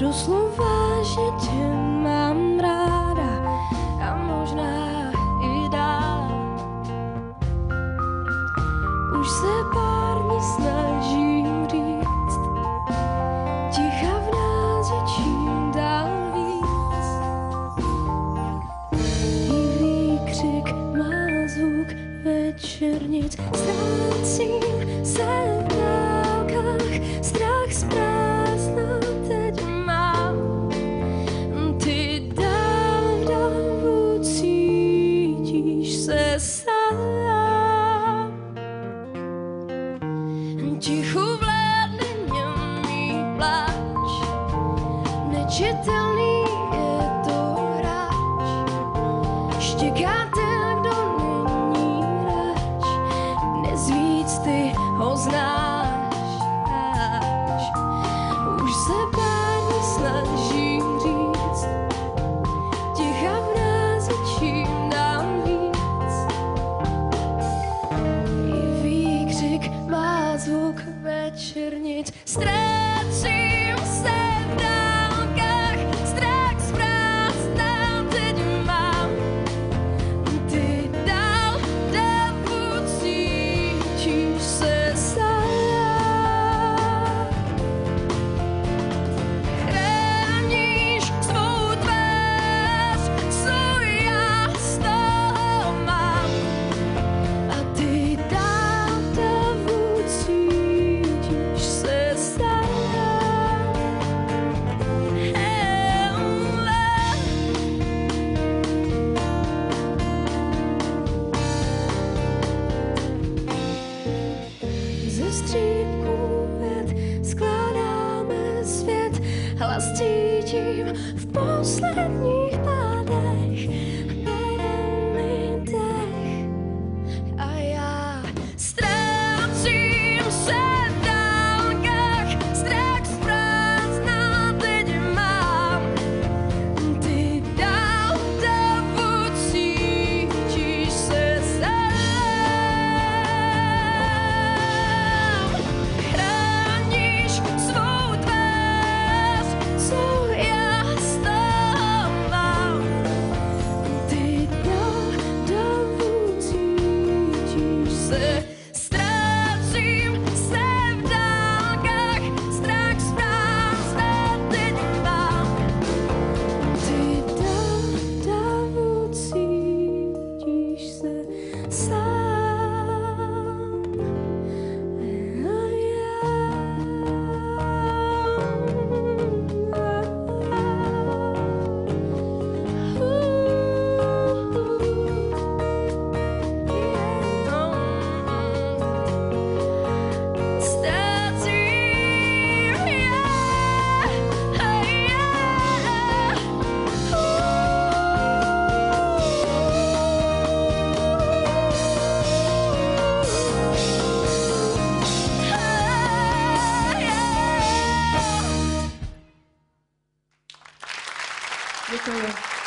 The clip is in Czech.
doslova, že tě mám ráda a možná i dál. Už se pár dní snažím říct, ticha v nás je čím dál víc. I výkřik má zvuk večernic, ztrácím se v dálkách, strach z prázdna teď mám. Ty dál v davu cítíš se sám. Tichu vládne němý pláč, nečitelný je to hráč. Štěká ten, kdo není hráč, dnes víc ty ho znáš. Už se pár snažím říct, ticha v nás je čím dál víc. I výkřik má zvuk večernic, ztrácím se v dálkách, strach z prázdna teď mám. Ty dál davu cítíš se sám. Chráníš svou tvář, co já z toho mám. A ty dál davu cítíš se sám. Ze střípků vět skládáme svět, hlas cítím v posledních pádech, bere mi dech a já ztrácím se v dálkách, strach z prázdna teď mám. Ty dál davu cítíš se sám. Chráníš svou tvář, co já z toho mám. Ty dál davu cítíš se. Ztrácím se v dálkách, strach z prázdna teď mám. Ty dál davu cítíš se sám. Děkuji.